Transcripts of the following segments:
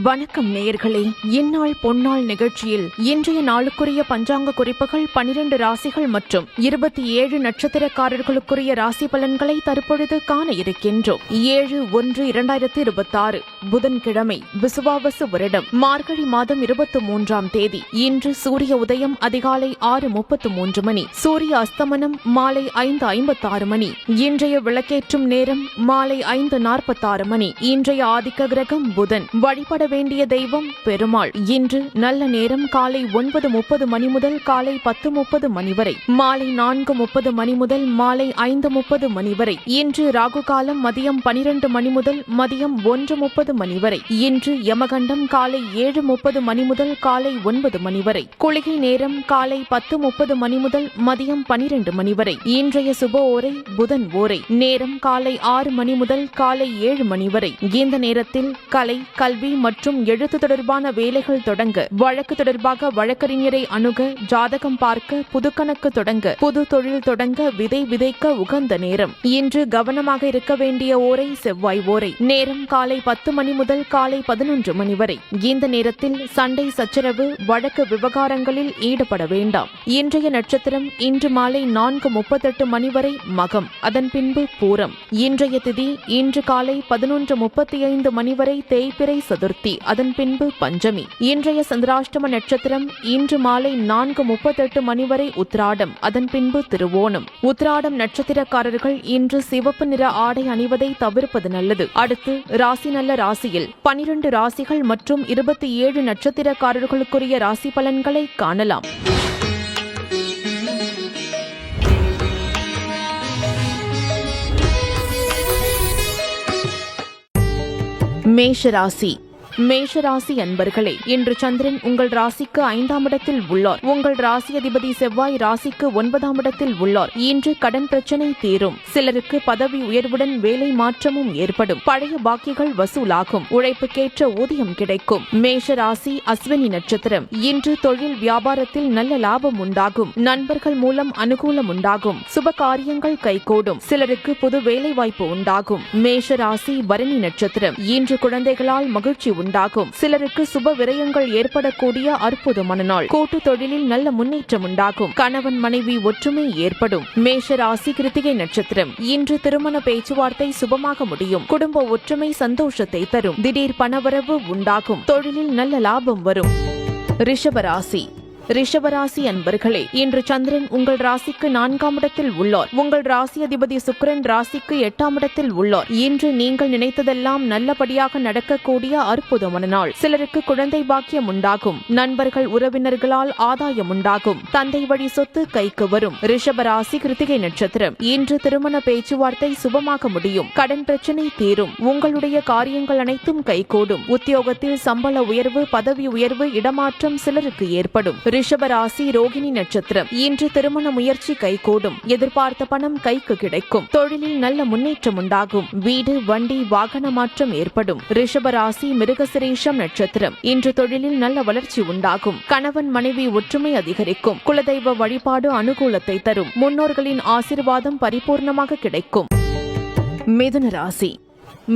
வணக்கம் நேயர்களே. இந்நாள் பொன்னாள் நிகழ்ச்சியில் இன்றைய நாளுக்குரிய பஞ்சாங்க குறிப்புகள் 12 ராசிகள் மற்றும் 27 நட்சத்திரக்காரர்களுக்குரிய ராசி பலன்களை தற்பொழுது காண இருக்கின்றோம். 7/1/2026 புதன்கிழமை, விசுவாவசு வருடம், மார்கழி மாதம் 23ஆம் தேதி. இன்று சூரிய உதயம் அதிகாலை 6:33 மணி, சூரிய அஸ்தமனம் மாலை 5:56 மணி. இன்றைய விளக்கேற்றும் நேரம் மாலை 5:46 மணி. இன்றைய ஆதிக்க கிரகம் புதன். வழிபட வேண்டிய தெய்வம் பெருமாள். இன்று நல்ல நேரம் காலை 9:30 மணி முதல் காலை 10:30 மணி வரை, மாலை 4:30 மணி முதல் மாலை 5:30 மணி வரை. இன்று ராகு காலம் மதியம் 12 மணி முதல் மதியம் 1:30 மணி வரை. இன்று யமகண்டம் காலை 7:30 மணி முதல் காலை 9 மணி வரை. குளிகை நேரம் காலை 10:30 மணி முதல் மதியம் 12 மணி வரை. இன்றைய சுப ஓரை புதன் ஓரை. நேரம் காலை 6 மணி முதல் காலை 7 மணி வரை. இந்த நேரத்தில் கலை, கல்வி மற்றும் எழுத்து தொடர்பான வேலைகள் தொடங்க, வழக்கு தொடர்பாக வழக்கறிஞரை அணுக, ஜாதகம் பார்க்க, புதுக்கணக்கு தொடங்க, புது தொழில் தொடங்க, விதை விதைக்க உகந்த நேரம். இன்று கவனமாக இருக்க வேண்டிய ஓரை செவ்வாய் ஓரை. நேரம் காலை 10 மணி முதல் காலை 11 மணி வரை. இந்த நேரத்தில் சண்டை சச்சரவு, வழக்கு விவகாரங்களில் ஈடுபட வேண்டாம். இன்றைய நட்சத்திரம் இன்று மாலை 4:38 மணி வரை மகம், அதன் பின்பு பூரம். இன்றைய திதி இன்று காலை 11:35 மணி வரை தேய்பிறை சதுர்த்தி, அதன் பின்பு பஞ்சமி. இன்றைய சந்திராஷ்டம நட்சத்திரம் இன்று மாலை 4:38 மணி வரை உத்திராடம், அதன் பின்பு திருவோணம். உத்திராடம் நட்சத்திரக்காரர்கள் இன்று சிவப்பு நிற ஆடை அணிவதை தவிர்ப்பது நல்லது. அடுத்து ராசி நல்ல ராசியில் 12 ராசிகள் மற்றும் 27 நட்சத்திரக்காரர்களுக்குரிய ராசி பலன்களை காணலாம். மேஷராசி. மேஷராசி அன்பர்களே, இன்று சந்திரன் உங்கள் ராசிக்கு 5ஆம் இடத்தில் உள்ளார். உங்கள் ராசி அதிபதி செவ்வாய் ராசிக்கு 9ஆம் இடத்தில் உள்ளார். இன்று கடன் பிரச்சனை தீரும். சிலருக்கு பதவி உயர்வுடன் வேலை மாற்றமும் ஏற்படும். பழைய பாக்கிகள் வசூலாகும். உழைப்புக்கேற்ற ஊதியம் கிடைக்கும். மேஷராசி அஸ்வினி நட்சத்திரம். இன்று தொழில் வியாபாரத்தில் நல்ல லாபம் உண்டாகும். நண்பர்கள் மூலம் அனுகூலம் உண்டாகும். சுப காரியங்கள் கைகூடும். சிலருக்கு புது வேலை வாய்ப்பு உண்டாகும். மேஷராசி பரணி நட்சத்திரம். இன்று குழந்தைகளால் மகிழ்ச்சி உண்டாகும். சிலருக்கு சுப விரயங்கள் ஏற்படக்கூடிய அற்புதமான நாள். கூட்டு தொழிலில் நல்ல முன்னேற்றம் உண்டாகும். கணவன் மனைவி ஒற்றுமை ஏற்படும். மேஷராசி கிருத்திகை நட்சத்திரம். இன்று திருமண பேச்சுவார்த்தை சுபமாக முடியும். குடும்ப ஒற்றுமை சந்தோஷத்தை தரும். திடீர் பணவரவு உண்டாகும். தொழிலில் நல்ல லாபம் வரும். ரிஷபராசி. ரிஷபராசி அன்பர்களே, இன்று சந்திரன் உங்கள் ராசிக்கு 4ஆம் இடத்தில் உள்ளார். உங்கள் ராசி அதிபதி சுக்கிரன் ராசிக்கு 8ஆம் இடத்தில் உள்ளார். இன்று நீங்கள் நினைத்ததெல்லாம் நல்லபடியாக நடக்கக்கூடிய அற்புதமான நாள். சிலருக்கு குழந்தை பாக்கியம் உண்டாகும். நண்பர்கள் உறவினர்களால் ஆதாயம் உண்டாகும். தந்தை வழி சொத்து கைக்கு வரும். ரிஷபராசி கிருத்திகை நட்சத்திரம். இன்று திருமண பேச்சுவார்த்தை சுபமாக முடியும். கடன் பிரச்சனை தீரும். உங்களுடைய காரியங்கள் அனைத்தும் கைகூடும். உத்தியோகத்தில் சம்பள உயர்வு, பதவி உயர்வு, இடமாற்றம் சிலருக்கு ஏற்படும். ரிஷபராசி ரோகிணி நட்சத்திரம். இன்று திருமண முயற்சி கைகூடும். எதிர்பார்த்த பணம் கைக்கு கிடைக்கும். தொழிலில் நல்ல முன்னேற்றம் உண்டாகும். வீடு, வண்டி, வாகன மாற்றம் ஏற்படும். ரிஷபராசி மிருகசிரேஷம் நட்சத்திரம். இன்று தொழிலில் நல்ல வளர்ச்சி உண்டாகும். கணவன் மனைவி ஒற்றுமை அதிகரிக்கும். குலதெய்வ வழிபாடு அனுகூலத்தை தரும். முன்னோர்களின் ஆசீர்வாதம் பரிபூர்ணமாக கிடைக்கும். மிதுன ராசி.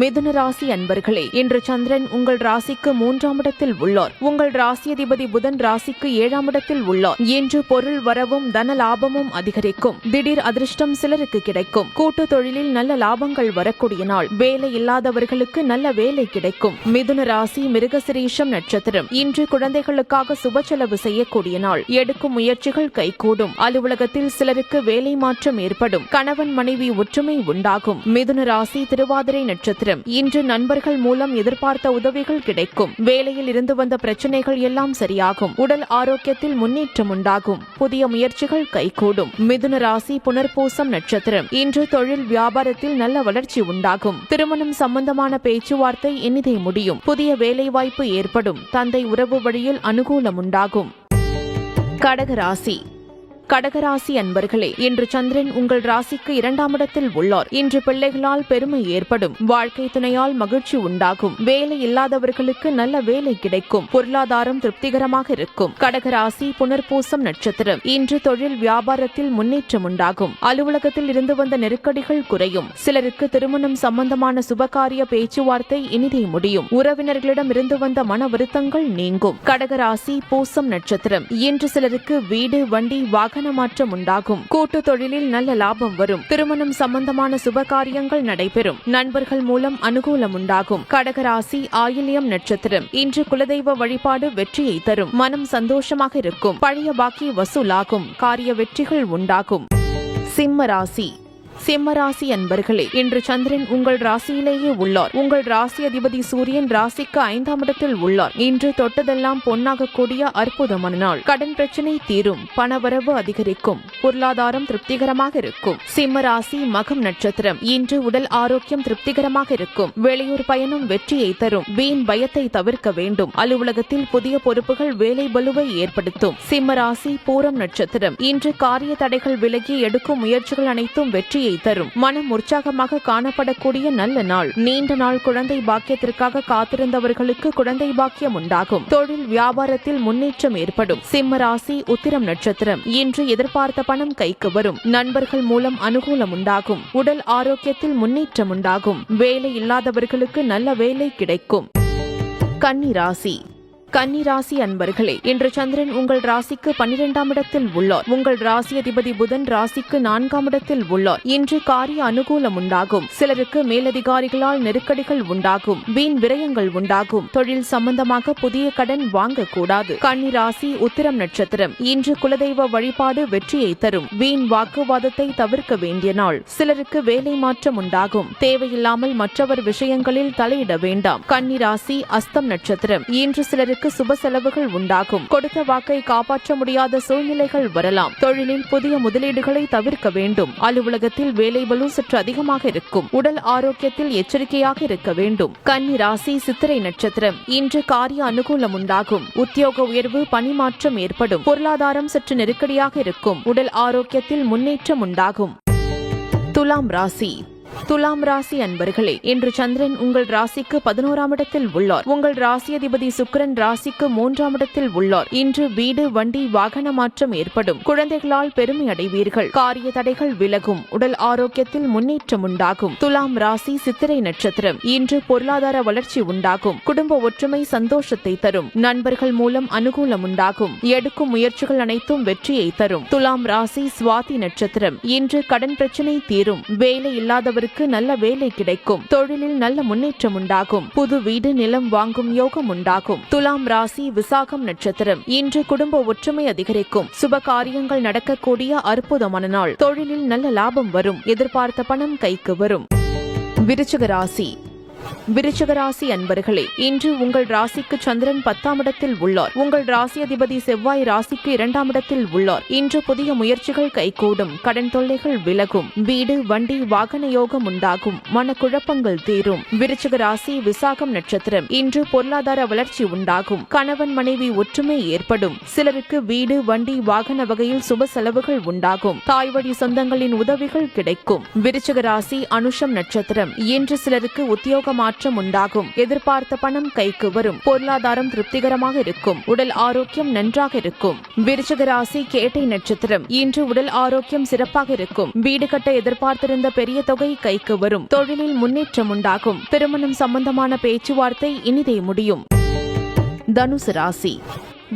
மிதுன ராசி அன்பர்களே, இன்று சந்திரன் உங்கள் ராசிக்கு 3ஆம் இடத்தில் உள்ளார். உங்கள் ராசி அதிபதி புதன் ராசிக்கு 7ஆம் இடத்தில் உள்ளார். இன்று பொருள் வரவும் தன லாபமும் அதிகரிக்கும். திடீர் அதிர்ஷ்டம் சிலருக்கு கிடைக்கும். கூட்டு தொழிலில் நல்ல லாபங்கள் வரக்கூடிய நாள். வேலை இல்லாதவர்களுக்கு நல்ல வேலை கிடைக்கும். மிதுன ராசி மிருகசிரீஷம் நட்சத்திரம். இன்று குழந்தைகளுக்காக சுப செலவு செய்யக்கூடிய நாள். எடுக்கும் முயற்சிகள் கைகூடும். அலுவலகத்தில் சிலருக்கு வேலை மாற்றம் ஏற்படும். கணவன் மனைவி ஒற்றுமை உண்டாகும். மிதுன ராசி திருவாதிரை நட்சத்திரம். இன்று நண்பர்கள் மூலம் எதிர்பார்த்த உதவிகள் கிடைக்கும். வேலையில் இருந்து வந்த பிரச்சனைகள் எல்லாம் சரியாகும். உடல் ஆரோக்கியத்தில் முன்னேற்றம் உண்டாகும். புதிய முயற்சிகள் கைகூடும். மிதுன ராசி புனர்பூசம் நட்சத்திரம். இன்று தொழில் வியாபாரத்தில் நல்ல வளர்ச்சி உண்டாகும். திருமணம் சம்பந்தமான பேச்சுவார்த்தை இனிதே முடியும். புதிய வேலைவாய்ப்பு ஏற்படும். தந்தை உறவு வழியில் அனுகூலம் உண்டாகும். கடகராசி. கடகராசி அன்பர்களே, இன்று சந்திரன் உங்கள் ராசிக்கு 2ஆம் இடத்தில் உள்ளார். இன்று பிள்ளைகளால் பெருமை ஏற்படும். வாழ்க்கை துணையால் மகிழ்ச்சி உண்டாகும். வேலை இல்லாதவர்களுக்கு நல்ல வேலை கிடைக்கும். பொருளாதாரம் திருப்திகரமாக இருக்கும். கடகராசி புனர்பூசம் நட்சத்திரம். இன்று தொழில் வியாபாரத்தில் முன்னேற்றம் உண்டாகும். அலுவலகத்தில் இருந்து வந்த நெருக்கடிகள் குறையும். சிலருக்கு திருமணம் சம்பந்தமான சுபகாரிய பேச்சுவார்த்தை இனிதே முடியும். உறவினர்களிடம் இருந்து வந்த மன வருத்தங்கள் நீங்கும். கடகராசி பூசம் நட்சத்திரம். இன்று சிலருக்கு வீடு, வண்டி, வாகன மாற்றம் உண்டாகும். கூட்டு தொழிலில் நல்ல லாபம் வரும். திருமணம் சம்பந்தமான சுபகாரியங்கள் நடைபெறும். நண்பர்கள் மூலம் அனுகூலம் உண்டாகும். கடகராசி ஆயில்யம் நட்சத்திரம். இன்று குலதெய்வ வழிபாடு வெற்றியை தரும். மனம் சந்தோஷமாக இருக்கும். பழைய பாக்கி வசூலாகும். காரிய வெற்றிகள் உண்டாகும். சிம்ம ராசி. சிம்மராசி அன்பர்களே, இன்று சந்திரன் உங்கள் ராசியிலேயே உள்ளார். உங்கள் ராசி அதிபதி சூரியன் ராசிக்கு 5ஆம் இடத்தில் உள்ளார். இன்று தொட்டதெல்லாம் பொன்னாகக்கூடிய அற்புதமான நாள். கடன் பிரச்சனை தீரும். பணவரவு அதிகரிக்கும். பொருளாதாரம் திருப்திகரமாக இருக்கும். சிம்மராசி மகம் நட்சத்திரம். இன்று உடல் ஆரோக்கியம் திருப்திகரமாக இருக்கும். வெளியூர் பயணம் வெற்றியை தரும். வீண் பயத்தை தவிர்க்க வேண்டும். அலுவலகத்தில் புதிய பொறுப்புகள் வேலை பளுவை ஏற்படுத்தும். சிம்மராசி பூரம் நட்சத்திரம். இன்று காரிய தடைகள் விலகி எடுக்கும் முயற்சிகள் அனைத்தும் வெற்றியை தரும். மனம் உற்சாகமாக காணப்படக்கூடிய நல்ல நாள். நீண்ட நாள் குழந்தை பாக்கியத்திற்காக காத்திருந்தவர்களுக்கு குழந்தை பாக்கியம் உண்டாகும். தொழில் வியாபாரத்தில் முன்னேற்றம் ஏற்படும். சிம்ம ராசி உத்திரம் நட்சத்திரம். இன்று எதிர்பார்த்த பணம் கைக்கு வரும். நண்பர்கள் மூலம் அனுகூலம் உண்டாகும். உடல் ஆரோக்கியத்தில் முன்னேற்றம் உண்டாகும். வேலை இல்லாதவர்களுக்கு நல்ல வேலை கிடைக்கும். கன்னி ராசி. கன்னிராசி அன்பர்களே, இன்று சந்திரன் உங்கள் ராசிக்கு 12ஆம் இடத்தில் உள்ளார். உங்கள் ராசி அதிபதி புதன் ராசிக்கு 4ஆம் இடத்தில் உள்ளார். இன்று காரிய அனுகூலம் உண்டாகும். சிலருக்கு மேலதிகாரிகளால் நெருக்கடிகள் உண்டாகும். வீண் விரயங்கள் உண்டாகும். தொழில் சம்பந்தமாக புதிய கடன் வாங்கக்கூடாது. கன்னிராசி உத்திரம் நட்சத்திரம். இன்று குலதெய்வ வழிபாடு வெற்றியை தரும். வீண் வாக்குவாதத்தை தவிர்க்க வேண்டிய நாள். சிலருக்கு வேலை மாற்றம் உண்டாகும். தேவையில்லாமல் மற்றவர் விஷயங்களில் தலையிட வேண்டாம். கன்னிராசி அஸ்தம் நட்சத்திரம். இன்று சிலருக்கு சுப செலவுகள் உண்டாகும். கொடுத்த வாக்கை காப்பாற்ற முடியாத சூழ்நிலைகள் வரலாம். தொழிலில் புதிய முதலீடுகளை தவிர்க்க வேண்டும். அலுவலகத்தில் வேலை பளு சற்று அதிகமாக இருக்கும். உடல் ஆரோக்கியத்தில் எச்சரிக்கையாக இருக்க வேண்டும். கன்னி ராசி சித்திரை நட்சத்திரம். இன்று காரிய அனுகூலம் உண்டாகும். உத்தியோக உயர்வு, பணிமாற்றம் ஏற்படும். பொருளாதாரம் சற்று நெருக்கடியாக இருக்கும். உடல் ஆரோக்கியத்தில் முன்னேற்றம் உண்டாகும். துலாம் ராசி. துலாம் ராசி அன்பர்களே, இன்று சந்திரன் உங்கள் ராசிக்கு 11ஆம் இடத்தில் உள்ளார். உங்கள் ராசி அதிபதி சுக்கிரன் ராசிக்கு 3ஆம் இடத்தில் உள்ளார். இன்று வீடு, வண்டி, வாகன மாற்றம் ஏற்படும். குழந்தைகளால் பெருமை அடைவீர்கள். காரிய தடைகள் விலகும். உடல் ஆரோக்கியத்தில் முன்னேற்றம் உண்டாகும். துலாம் ராசி சித்திரை நட்சத்திரம். இன்று பொருளாதார வளர்ச்சி உண்டாகும். குடும்ப ஒற்றுமை சந்தோஷத்தை தரும். நண்பர்கள் மூலம் அனுகூலம் உண்டாகும். எடுக்கும் முயற்சிகள் அனைத்தும் வெற்றியை தரும். துலாம் ராசி சுவாதி நட்சத்திரம். இன்று கடன் பிரச்சனை தீரும். வேலை இல்லாதவர் நல்ல வேலை கிடைக்கும். தொழிலில் நல்ல முன்னேற்றம் உண்டாகும். புது வீடு, நிலம் வாங்கும் யோகம் உண்டாகும். துலாம் ராசி விசாகம் நட்சத்திரம். இன்று குடும்ப ஒற்றுமை அதிகரிக்கும். சுப காரியங்கள் நடக்கக்கூடிய அற்புதமான நாள். தொழிலில் நல்ல லாபம் வரும். எதிர்பார்த்த பணம் கைக்கு வரும். விருச்சிக ராசி. விருச்சிக ராசி அன்பர்களே, இன்று உங்கள் ராசிக்கு சந்திரன் 10ஆம் இடத்தில் உள்ளார். உங்கள் ராசி அதிபதி செவ்வாய் ராசிக்கு 2ஆம் இடத்தில் உள்ளார். இன்று புதிய முயற்சிகள் கைகூடும். கடன் தொல்லைகள் விலகும். வீடு, வண்டி, வாகன யோகம் உண்டாகும். மனக்குழப்பங்கள் தீரும். விருச்சிக ராசி விசாகம் நட்சத்திரம். இன்று பொருளாதார வளர்ச்சி உண்டாகும். கணவன் மனைவி ஒற்றுமை ஏற்படும். சிலருக்கு வீடு, வண்டி, வாகன வகையில் சுப செலவுகள் உண்டாகும். தாய்வழி சொந்தங்களின் உதவிகள் கிடைக்கும். விருச்சிக ராசி அனுஷம் நட்சத்திரம். இன்று சிலருக்கு உத்தியோக மாற்றம் உண்டாகும். எதிர்பார்த்த பணம் கைக்கு வரும். பொருளாதாரம் திருப்திகரமாக இருக்கும். உடல் ஆரோக்கியம் நன்றாக இருக்கும். விருச்சிக ராசி கேட்டை நட்சத்திரம். இன்று உடல் ஆரோக்கியம் சிறப்பாக இருக்கும். வீடு கட்ட எதிர்பார்த்திருந்த பெரிய தொகை கைக்கு வரும். தொழிலில் முன்னேற்றம் உண்டாகும். திருமணம் சம்பந்தமான பேச்சுவார்த்தை இனிதே முடியும். தனுசு ராசி.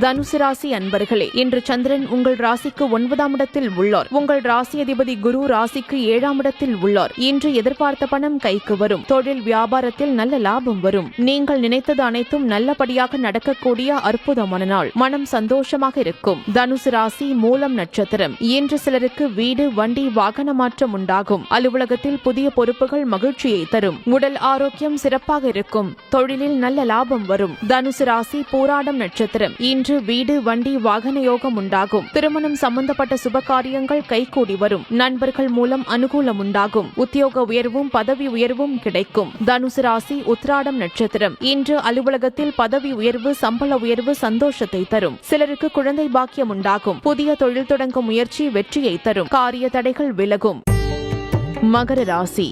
தனுசு ராசி அன்பர்களே, இன்று சந்திரன் உங்கள் ராசிக்கு 9ஆம் இடத்தில் உள்ளார். உங்கள் ராசி அதிபதி குரு ராசிக்கு 7ஆம் இடத்தில் உள்ளார். இன்று எதிர்பார்த்த பணம் கைக்கு வரும். தொழில் வியாபாரத்தில் நல்ல லாபம் வரும். நீங்கள் நினைத்தது அனைத்தும் நல்லபடியாக நடக்கக்கூடிய அற்புதமான நாள். மனம் சந்தோஷமாக இருக்கும். தனுசு ராசி மூலம் நட்சத்திரம். இன்று சிலருக்கு வீடு, வண்டி, வாகன மாற்றம் உண்டாகும். அலுவலகத்தில் புதிய பொறுப்புகள் மகிழ்ச்சியை தரும். உடல் ஆரோக்கியம் சிறப்பாக இருக்கும். தொழிலில் நல்ல லாபம் வரும். தனுசு ராசி போராடம் நட்சத்திரம். இன்று இன்று வீடு வண்டி வாகன யோகம் உண்டாகும். திருமணம் சம்பந்தப்பட்ட சுபகாரியங்கள் கைகூடி வரும். நண்பர்கள் மூலம் அனுகூலம் உண்டாகும். உத்தியோக உயர்வும் பதவி உயர்வும் கிடைக்கும். தனுசு ராசி உத்திராடம் நட்சத்திரம். இன்று அலுவலகத்தில் பதவி உயர்வு சம்பள உயர்வு சந்தோஷத்தை தரும். சிலருக்கு குழந்தை பாக்கியம் உண்டாகும். புதிய தொழில் தொடங்கும் முயற்சி வெற்றியை தரும். காரிய தடைகள் விலகும். மகர ராசி.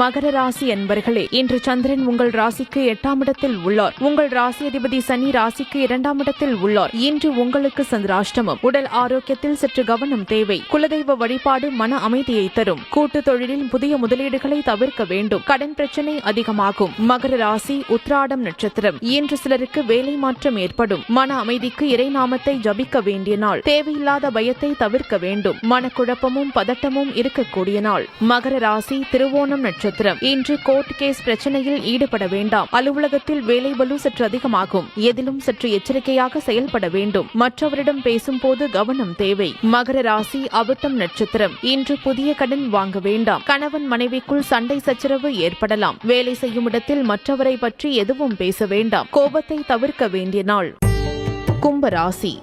மகர ராசி அன்பர்களே, இன்று சந்திரன் உங்கள் ராசிக்கு 8ஆம் இடத்தில் உள்ளார். உங்கள் ராசி அதிபதி சனி ராசிக்கு 2ஆம் இடத்தில் உள்ளார். இன்று உங்களுக்கு சந்திராஷ்டமம். உடல் ஆரோக்கியத்தில் சற்று கவனம் தேவை. குலதெய்வ வழிபாடு மன அமைதியை தரும். கூட்டு தொழிலில் புதிய முதலீடுகளை தவிர்க்க வேண்டும். கடன் பிரச்சனை அதிகமாகும். மகர ராசி உத்திராடம் நட்சத்திரம். இன்று சிலருக்கு வேலை மாற்றம் ஏற்படும். மன அமைதிக்கு இறைநாமத்தை ஜபிக்க வேண்டிய நாள். தேவையில்லாத பயத்தை தவிர்க்க வேண்டும். மனக்குழப்பமும் பதட்டமும் இருக்கக்கூடிய நாள். மகர ராசி திருவோணம் நட்சத்திரம். இன்று கோர்ட் கேஸ் பிரச்சனையில் ஈடுபட வேண்டாம். அலுவலகத்தில் வேலை பளு சற்று அதிகமாகும். எதிலும் சற்று எச்சரிக்கையாக செயல்பட வேண்டும். மற்றவரிடம் பேசும்போது கவனம் தேவை. மகர ராசி அவிட்டம் நட்சத்திரம். இன்று புதிய கடன் வாங்க வேண்டாம். கணவன் மனைவிக்குள் சண்டை சச்சரவு ஏற்படலாம். வேலை செய்யும் இடத்தில் மற்றவரை பற்றி எதுவும் பேச வேண்டாம். கோபத்தை தவிர்க்க வேண்டிய நாள். கும்பராசி.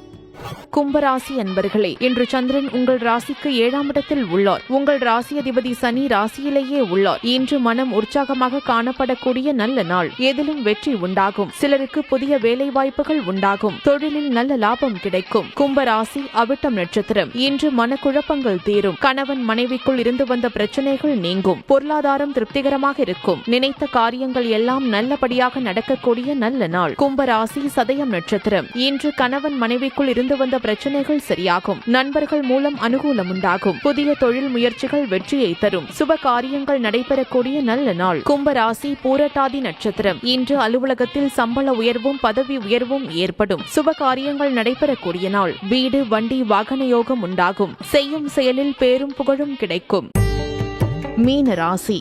கும்பராசி அன்பர்களே, இன்று சந்திரன் உங்கள் ராசிக்கு 7ஆம் இடத்தில் உள்ளார். உங்கள் ராசி அதிபதி சனி ராசியிலேயே உள்ளார். இன்று மனம் உற்சாகமாக காணப்படக்கூடிய நல்ல நாள். எதிலும் வெற்றி உண்டாகும். சிலருக்கு புதிய வேலை வாய்ப்புகள் உண்டாகும். தொழிலில் நல்ல லாபம் கிடைக்கும். கும்பராசி அவிட்டம் நட்சத்திரம். இன்று மனக்குழப்பங்கள் தீரும். கணவன் மனைவிக்குள் இருந்து வந்த பிரச்சனைகள் நீங்கும். பொருளாதாரம் திருப்திகரமாக இருக்கும். நினைத்த காரியங்கள் எல்லாம் நல்லபடியாக நடக்கக்கூடிய நல்ல நாள். கும்பராசி சதயம் நட்சத்திரம். இன்று கணவன் மனைவிக்குள் இருந்து வந்த பிரச்சனைகள் சரியாகும். நண்பர்கள் மூலம் அனுகூலம் உண்டாகும். புதிய தொழில் முயற்சிகள் வெற்றியை தரும். சுப காரியங்கள் நடைபெறக்கூடிய நல்ல நாள். கும்பராசி பூரட்டாதி நட்சத்திரம். இன்று அலுவலகத்தில் சம்பள உயர்வும் பதவி உயர்வும் ஏற்படும். சுப காரியங்கள் நடைபெறக்கூடிய நாள். வீடு வண்டி வாகன யோகம் உண்டாகும். செய்யும் செயலில் பேரும் புகழும் கிடைக்கும். மீன ராசி.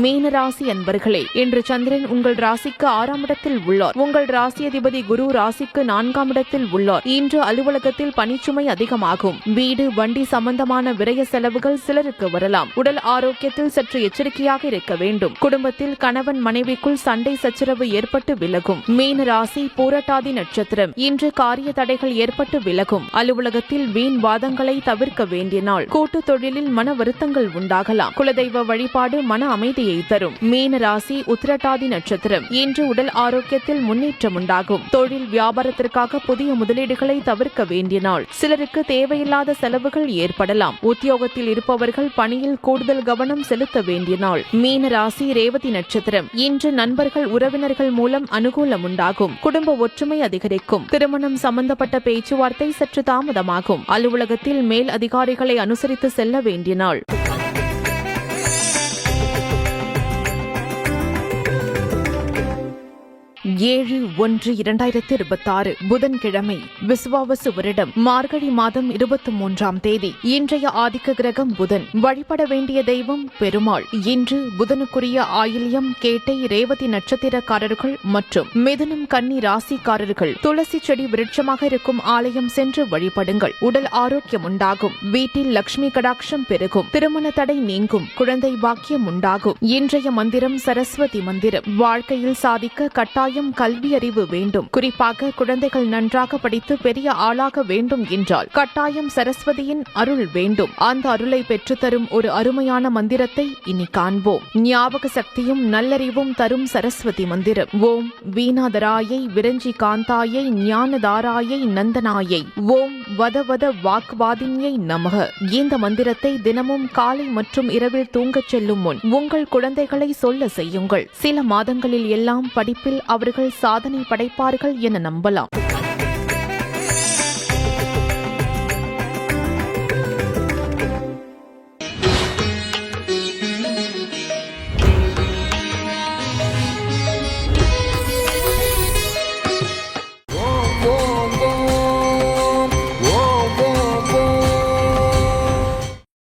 மீனராசி அன்பர்களே, இன்று சந்திரன் உங்கள் ராசிக்கு 6ஆம் இடத்தில் உள்ளார். உங்கள் ராசி அதிபதி குரு ராசிக்கு 4ஆம் இடத்தில் உள்ளார். இன்று அலுவலகத்தில் பணிச்சுமை அதிகமாகும். வீடு வண்டி சம்பந்தமான விரய செலவுகள் சிலருக்கு வரலாம். உடல் ஆரோக்கியத்தில் சற்று எச்சரிக்கையாக இருக்க வேண்டும். குடும்பத்தில் கணவன் மனைவிக்குள் சண்டை சச்சரவு ஏற்பட்டு விலகும். மீன ராசி பூரட்டாதி நட்சத்திரம். இன்று காரிய தடைகள் ஏற்பட்டு விலகும். அலுவலகத்தில் வீண் வாதங்களை தவிர்க்க வேண்டிய நாள். கூட்டு தொழிலில் மன வருத்தங்கள் உண்டாகலாம். குலதெய்வ வழிபாடு மன அமைதியை தரும். மீன ராசி உத்திரட்டாதி நட்சத்திரம். இன்று உடல் ஆரோக்கியத்தில் முன்னேற்றம் உண்டாகும். தொழில் வியாபாரத்திற்காக புதிய முதலீடுகளை தவிர்க்க வேண்டிய நாள். சிலருக்கு தேவையில்லாத செலவுகள் ஏற்படலாம். உத்தியோகத்தில் இருப்பவர்கள் பணியில் கூடுதல் கவனம் செலுத்த வேண்டிய நாள். மீன ராசி ரேவதி நட்சத்திரம். இன்று நண்பர்கள் உறவினர்கள் மூலம் அனுகூலம் உண்டாகும். குடும்ப ஒற்றுமை அதிகரிக்கும். திருமணம் சம்பந்தப்பட்ட பேச்சுவார்த்தை சற்று தாமதமாகும். அலுவலகத்தில் மேல் அதிகாரிகளை அனுசரித்து செல்ல வேண்டிய நாள். 7/1/2026 புதன்கிழமை விசுவாவசு வருடம் மார்கழி மாதம் 23ஆம் தேதி. இன்றைய ஆதிக்க கிரகம் புதன். வழிபட வேண்டிய தெய்வம் பெருமாள். இன்று புதனுக்குரிய ஆயில்யம் கேட்டை ரேவதி நட்சத்திரக்காரர்கள் மற்றும் மிதுனம் கன்னி ராசிக்காரர்கள் துளசி செடி விருட்சமாக இருக்கும் ஆலயம் சென்று வழிபடுங்கள். உடல் ஆரோக்கியம் உண்டாகும். வீட்டில் லட்சுமி கடாட்சம் பெருகும். திருமண தடை நீங்கும். குழந்தை பாக்கியம் உண்டாகும். இன்றைய மந்திரம் சரஸ்வதி மந்திரம். வாழ்க்கையில் சாதிக்க கட்டாயம் கல்வி அறிவு வேண்டும். குறிப்பாக குழந்தைகள் நன்றாக படித்து பெரிய ஆளாக வேண்டும் என்றால் கட்டாயம் சரஸ்வதியின் அருள் வேண்டும். அந்த அருளை பெற்றுத்தரும் ஒரு அருமையான மந்திரத்தை இனி காண்போம். ஞாபக சக்தியும் நல்லறிவும் தரும் சரஸ்வதி மந்திரம். ஓம் வீணாதராயை விரஞ்சி காந்தாயை ஞானதாராயை நந்தனாயை ஓம் வதவத வாக்வாதின்யை நமக. இந்த மந்திரத்தை தினமும் காலை மற்றும் இரவில் தூங்கச் செல்லும் முன் உங்கள் குழந்தைகளை சொல்ல செய்யுங்கள். சில மாதங்களில் எல்லாம் படிப்பில் அவர்கள் சாதனை படைப்பார்கள் என நம்பலாம்.